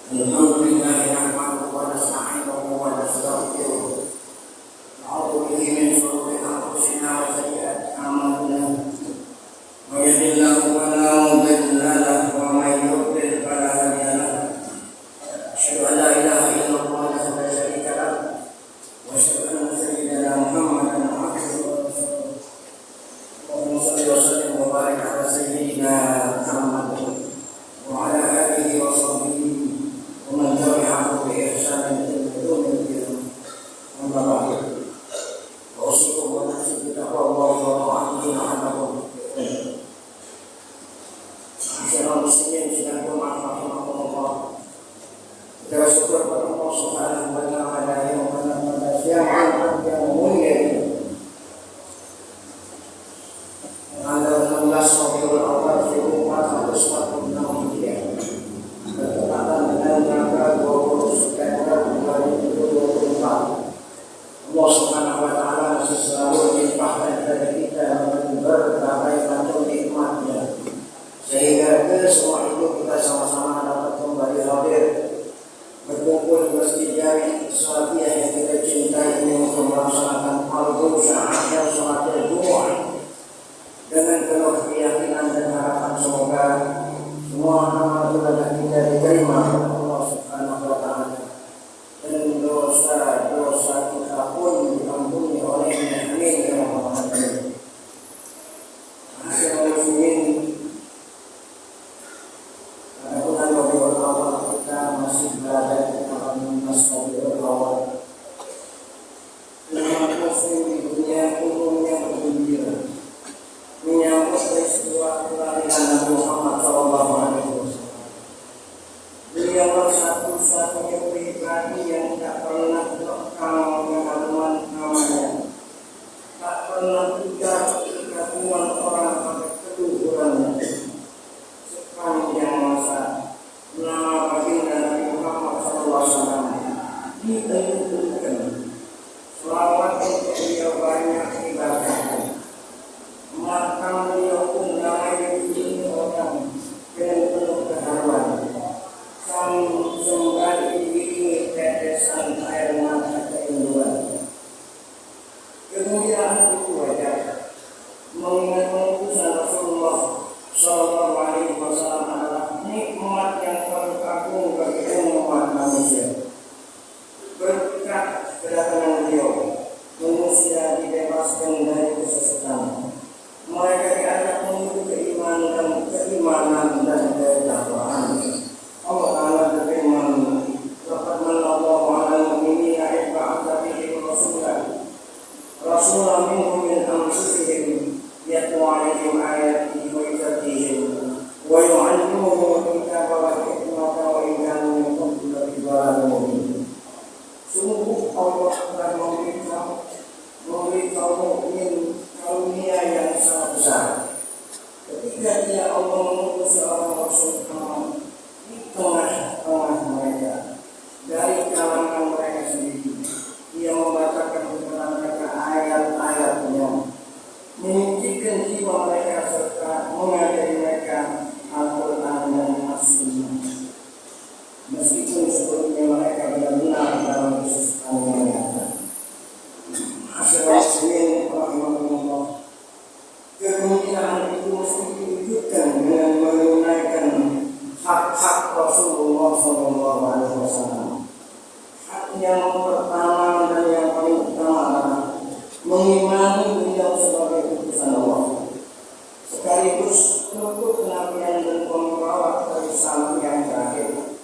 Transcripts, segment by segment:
Alhamdulillah nahmaduhu wa nasta'inuhu wa nastaghfiruh. Na'udzu bihi min shururi anfusina wa sayyi'ati a'malina. May yahdihillahu fala mudilla lahu wa may yudlil fala hadiya lahu. Asyhadu an la ilaha illallah wahdahu la syarika lahu wa asyhadu anna sayyidana Muhammadan abduhu wa rasuluh. Allahumma shalli wa sallim wa barik ala sayyidina Muhammad wa ala alihi wa sahbihi ومن تبعه بإحسان إلى يوم القيامة. أما بعد فأوصيكم ونفسي بتقوى الله وطاعته لعلكم تفلحون. معاشر المسلمين سيدنا رحمكم الله. Kita bersyukur kepada Allah Subhanahu wa taala yang pada siang yang mulia ini. Tanggal 16 Rabiul Awal 1446 Hijriah. Bertepatan dengan tanggal 20 September 2024. Allah Subhanahu wa taala masih selalu melimpahkan kepada kita berbagai macam nikmatnya, sehingga semua itu kita sama-sama dapat kembali hadir berkumpul di Masjid Jami Salafiyah yang kita cintai ini untuk melaksanakan al-Qur'an yang salat Jumat dengan penuh keyakinan dan harapan semoga semua amal ibadah kita diterima oleh Allah Subhanahu wa taala dan dosa-dosa kita pun diampuni oleh-Nya. Amin ya rabbal alamin. Masyiral muslimin, pada bulan Rabiul Awal kita masih berada di dalam bulan Rabiul Awal. Umat muslim di dunia umumnya bergembira menyambut peristiwa kelahiran Nabi Muhammad SAW. Beliau satu-satunya pribadi yang tak pernah lekang dengan namanya, tak pernah tidak kekaguman orang pada keluhurannya. Sepanjang masa nama baginda Nabi Muhammad SAW ditentukan selawat untuk beliau banyak ibadahnya. Maka beliau pun namanya diiringi orang dengan penuh keharuan. Sembari diiringi tetesan air mata kerinduan. Kemudian itu wajar mengingat utusan Rasulullah SAW adalah nikmat yang terkagum bagi umat manusia. Berkat kedatangan beliau, manusia dibebaskan dari kesesatan. Mereka diajak menuju keimanan dan ketakwaan. Allah Taala berfirman, "Laqad manna Allahu 'alal mu'minina idh ba'atha fihim rasulan minhum min anfusihim yatlu 'alaihim ayatihi wa yuzakkihim wa yu'allimuhum al-kitaba wal hikmata wa in kanu min qablu lafi dhalalin mubin." Sungguh Allah telah memberi kaum mukmin karunia yang sangat besar ketika Dia Allah mengutus seorang Rasul di tengah-tengah mereka dari kalangan mereka sendiri. Dia membacakan kepada mereka ayat-ayatnya, menyucikan jiwa mereka serta mengajari mereka Al-Quran dan As-Sunnah. Meskipun sebelumnya mereka benar-benar dalam kesesatan yang nyata. Masyiral muslimin rahimakumullah. Kegembiraan itu mesti diwujudkan dengan menunaikan hak-hak Rasulullah SAW. Hak yang pertama dan yang paling utama adalah mengimani beliau sebagai utusan Allah, sekaligus untuk kenabian dan pembawa risalah yang terakhir.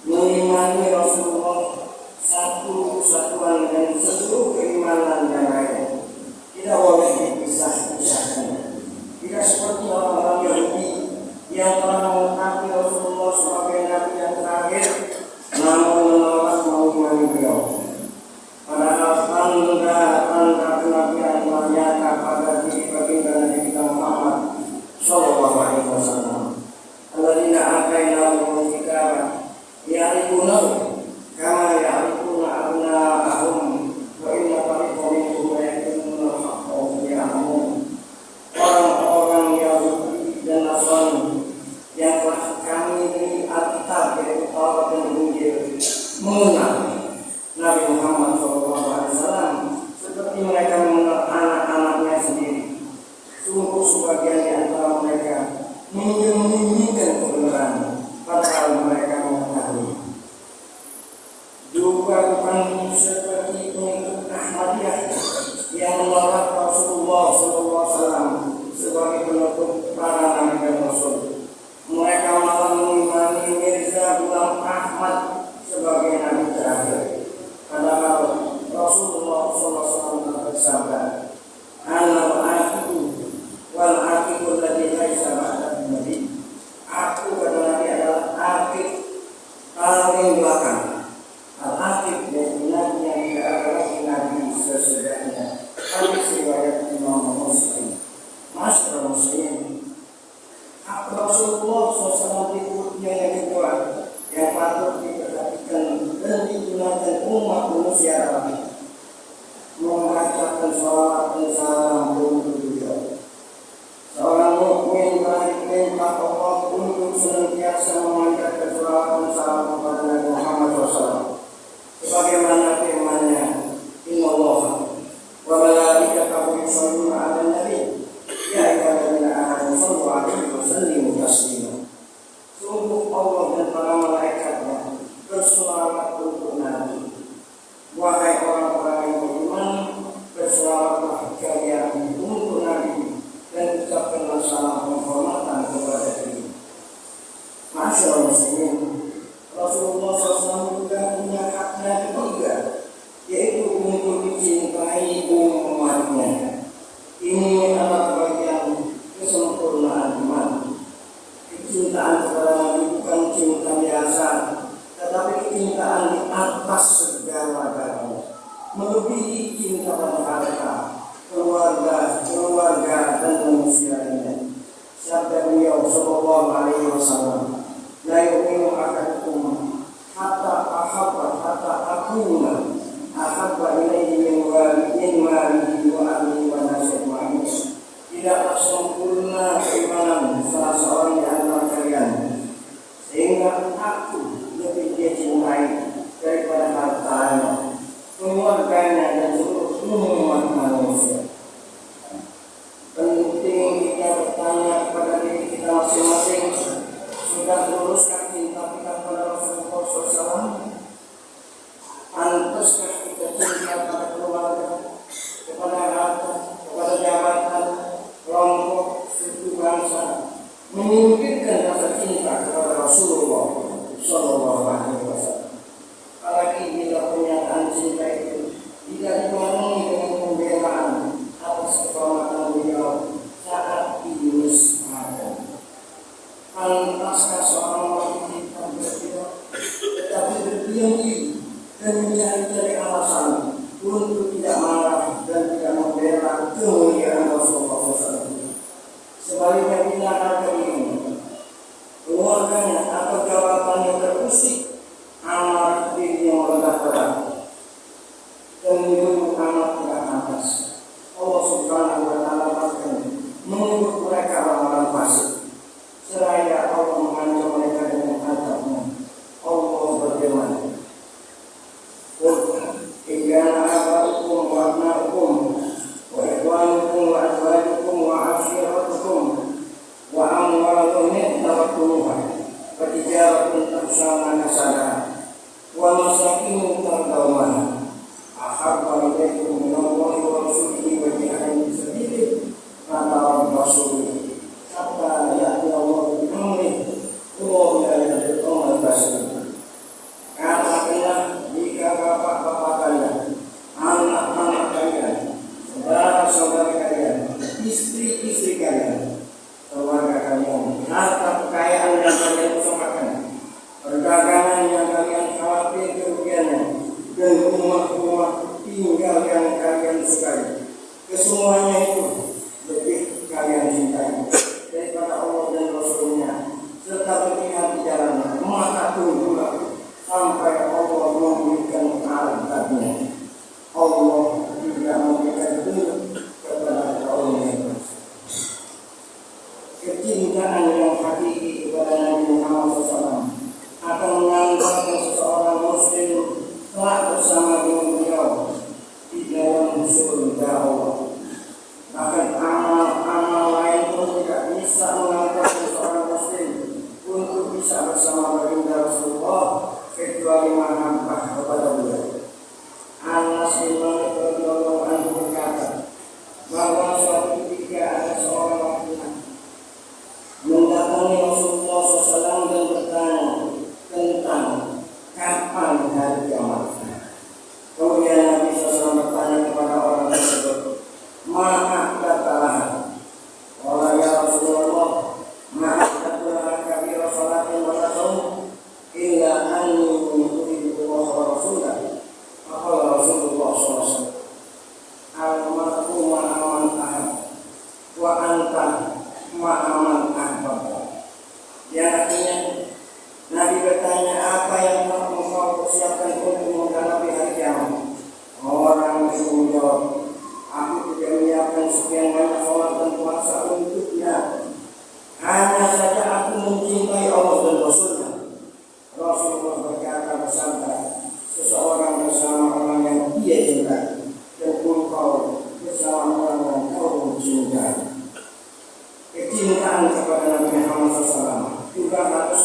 Mengimani Rasulullah satu kesatuan dan seluruh keimanan yang lain tidak boleh dipisah-pisahkan. Tidak seperti orang-orang Yahudi yang telah mengetahui Rasulullah sebagai Nabi yang terakhir, namun menolak mengimani beliau. Padahal tanda-tanda kenabian telah nyata pada diri baginda Nabi kita Muhammad SAW. mengenal Nabi Muhammad SAW seperti mereka mengenal anak-anaknya sendiri. Sungguh sebagian di antara mereka menyembunyikan kebenaran padahal mereka mengetahui. Juga bukan seperti pengikut Ahmadiyah yang menolak Rasulullah SAW sebagai penutup para nabi dan rasul. Mereka malah mengimani Mirza Ghulam Ahmad sebagai nabi terakhir. Padahal Rasulullah SAW bersabda, "Ana-al-aqiqu wal-aqiqu alladzi laisa ba'da nabi." Aku kata Nabi adalah aqiq paling belakang. Al-aqiq dan nabi yang tidak ada lagi nabi sesudahnya. Hadis riwayat Imam Muslim. Masyaallah muslimin. Rasulullah SAW berikutnya yang kedua yang patut diperhatikan dan digunakan umat manusia membacakan sholawat dan salam untuk beliau. Seorang mukmin berikutnya Allah untuk senantiasa memanjatkan sholawat dan salam kepada Nabi Muhammad SAW. Sebagaimana firman-Nya, Innallaha wa malaikatahu yusholluna 'alan nabi ya ayyuhalladzina amanu shollu 'alaihi wa sallimu taslima. Sungguh Allah dan para malaikatnya berselawat untuk Nabi. Wahai orang-orang yang beriman, berselawatlah kalian untuk Nabi dan ucapkanlah salam penghormatan kepada diri. Masyaallah muslimin, Rasulullah SAW juga punya haknya ketiga, yaitu untuk dicintai umatnya. Ini adalah bagian kesempurnaan iman. Kecintaan kepada Nabi bukan cinta biasa, tetapi kecintaan di atas segala-galanya, melebihi cinta pada harta, keluarga dan manusia lainnya. Sabda beliau sallallahu alaihi wasallam, "La yu'minu ahadukum hatta akuna ahabba ilaihi min walidihi wa ahlihi wa nasi ajma'in." Tidaklah sempurna keimanan salah seorang di antara kalian sehingga aku lebih dia cintai daripada hartanya, keluarganya dan seluruh umat manusia. Penting kita bertanya kepada diri kita masing-masing, sudah luruskah cinta kita kepada Rasulullah SAW? Pantaskah kita cinta pada keluarga, kepada harta, kepada jabatan, kelompok, suku, bangsa, menyingkirkan rasa cinta kepada Rasulullah SAW? Apalagi bila pernyataan cinta itu tidak dibarengi dengan pembelaan atas kehormatan beliau saat dimusnahkan. Pantaskah seorang wanita berdiam tetapi berdiam diri dan mencari-cari alasan untuk tidak marah dan tidak membela kemuliaan Rasulullah SAW? Sebaliknya bila harga ini keluarganya atau jabatannya terusik, amat dirinya meledak-ledak dan menyuruh amat tidak pantas. Allah Subhanahu wa Ta'ala bahkan menyebut mereka orang-orang fasik, seraya Allah mengancam mereka dengan azabnya. Allah berfirman, "Qul in kana aba'ukum wa abna'ukum wa ikhwanukum wa azwajukum wa 'ashiratukum wa amwalun iqtaraftumuha wa tijaratun takhshawna kasadaha wa masakin tardawnaha ahabba ilaikum minallahi wa rasulihi wa jihadin fi sabilihi fatarabbasuu hatta ya'ti Allahu bi amrihi wallahu la yahdil qawmal fasiqin." Katakanlah, jika bapak-bapak kalian, anak-anak kalian, saudara-saudara kalian, istri-istri kalian, keluarga kalian, harta kekayaan yang kalian usahakan, perdagangan yang kalian khawatir kerugiannya, kecuali mahabbah kepada beliau. Anas bin Malik radhiyallahu anhu berkata bahwa suatu ketika ada seorang laki-laki mendatangi Rasulullah SAW dan bertanya tentang kapan hari kiamat. Kemudian Nabi SAW bertanya kepada orang tersebut, "Maka katalah, Allah ya Rasulullah, maka katalah kabir salatin wa saum illa anni yuhibbu wa rasulah." Maka Rasulullah SAW, "Al-mar'u ma'aman ahad wa anta ma'aman ahbab." Yang artinya Nabi bertanya, apa yang engkau persiapkan untuk menghadapi hari kiamat? Orang itu menjawab, aku tidak menyiapkan sekian banyak sholat dan puasa untuknya. Hanya saja aku mencintai Allah dan Rasulnya. Rasulullah berkata bersabda, seseorang bersama orang yang dia cintai, dan engkau bersama orang yang kau cintai. Kecintaan kepada Nabi Muhammad SAW juga harus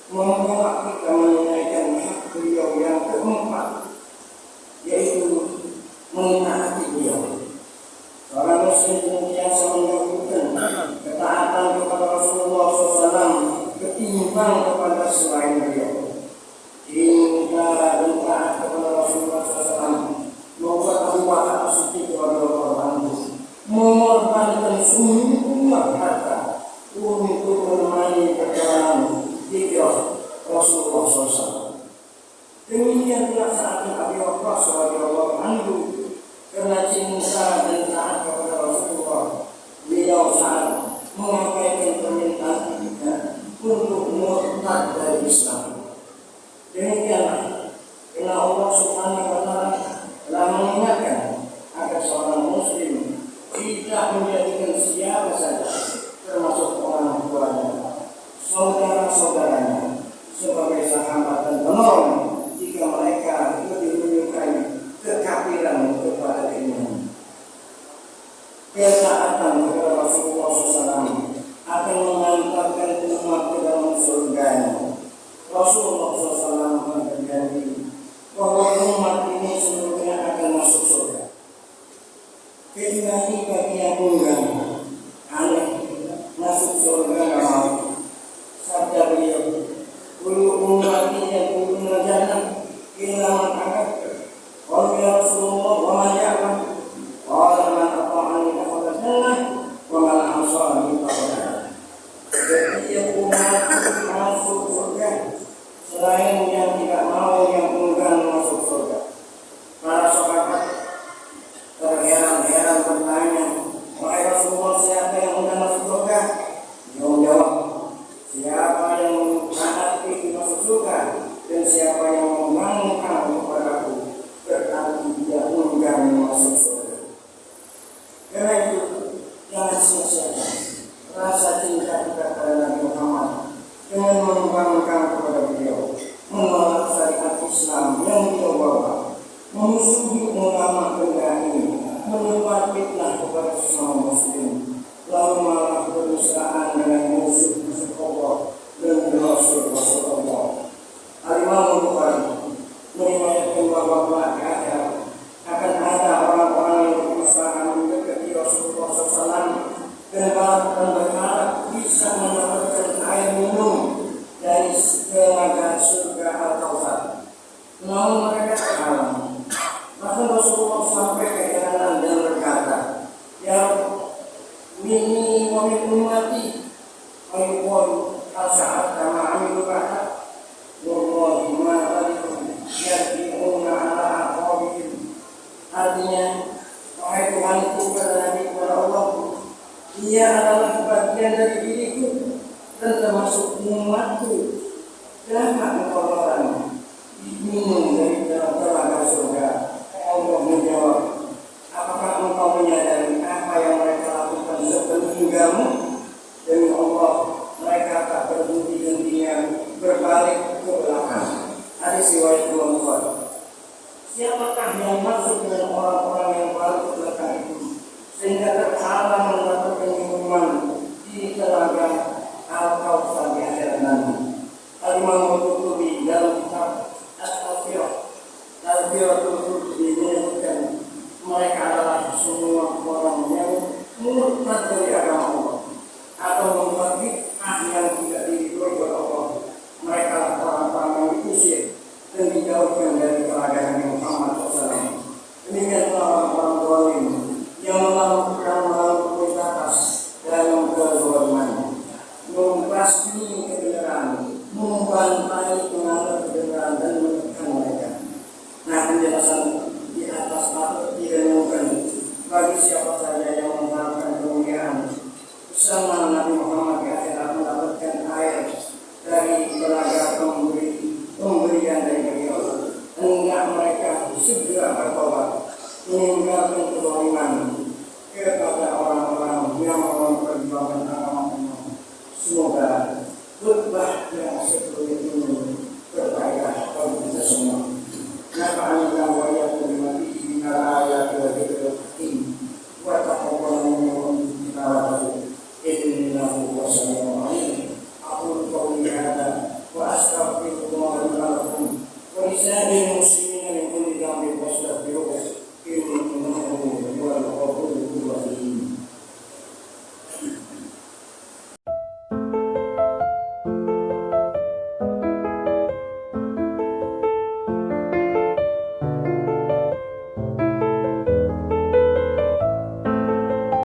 membawa kita menunaikan hak beliau yang keempat, yaitu mentaati beliau. Seorang muslim senantiasa mendahulukan ketaatan kepada Rasulullah SAW ketimbang kepada selain beliau. Cinta dan taat kepada Rasulullah SAW membuat Abu Bakar As-Siddiq radhiyallahu anhu mengorbankan semua harta untuk menemani perjalanan hijrah Rasulullah SAW. Demikian pula saat Abi Waqqas radhiyallahu anhu, karena cinta dan taat kepada Rasulullah, beliau saat menyampaikan permintaan kita untuk murtad dari Islam. Demikianlah, karena Allah Subhanahu wa Ta'ala telah mengingatkan agar seorang Muslim tidak menjadikan siapa saja, termasuk orang tuanya, saudara-saudaranya, sebagai sahabat dan penolong jika mereka lebih menyukai kekafiran kepada keimanan. Ketaatan kepada Rasulullah SAW akan mengantarkan umat ke dalam surganya. Rasulullah SAW berjanji bahwa umat ini seluruhnya akan masuk surga. Kecuali bagi yang enggan, aneh, masuk surga nggak mau. Sabda beliau, "Kullu ummati yadkhuluna jannah illa man abad." Qala ya Rasulullah, "Wa man ya'lam?" Qala man ata'ani dakhala jannah wa man 'asani faqad. Setiap umat masuk surga, selain yang tidak mau, yang enggan masuk surga. Para sahabat terheran-heran bertanya, "Wahai Rasulullah, siapa yang enggan masuk surga?" Beliau menjawab, "Siapa yang menaati masuk surga dan siapa yang membangkang kepadaku, berarti dia enggan masuk surga." Karena itu, jangan sia-siakan rasa cinta kita kepada Nabi Muhammad dengan membangkang kepada beliau, menolak syariat Islam yang beliau bawa, memusuhi ulama benda ini, menyebar fitnah kepada sesama muslim, lalu malah bermesraan dengan musuh-musuh Allah dan Rasul-Rasulullah. Al-Imam Bukhari meriwayatkan bahwa di akhirat akan ada orang-orang yang berusaha mendekati Rasulullah SAW dan berharap bisa mendapatkan air minum dari telaga surga Al-Kautsar. Namun mereka terhalang. Maka Rasulullah sampai keheranan dan berkata, "Ya minni wa min ummati ayyuhal as'ad kama amilu ba'da wallahi ma alikum yad'una ala aqwabihim." Artinya, wahai Tuhanku, kata Nabi kepada Allah, dia adalah bagian dari diriku dan termasuk umatku. Kenapa engkau melarang minum dari telaga surga? Allah menjawab, apakah engkau menyadari apa yang mereka lakukan sepeninggalmu? Demi Allah, mereka tak berhenti-hentinya berbalik ke belakang. Hadis riwayat Imam Bukhari. Siapakah yang masuk dengan orang-orang yang balik ke belakang itu sehingga terhalang mendapatkan minuman di telaga Al-Kautsar di akhirat nanti? Al-Imam Al-Qurtubi dalam kitab maghfiratul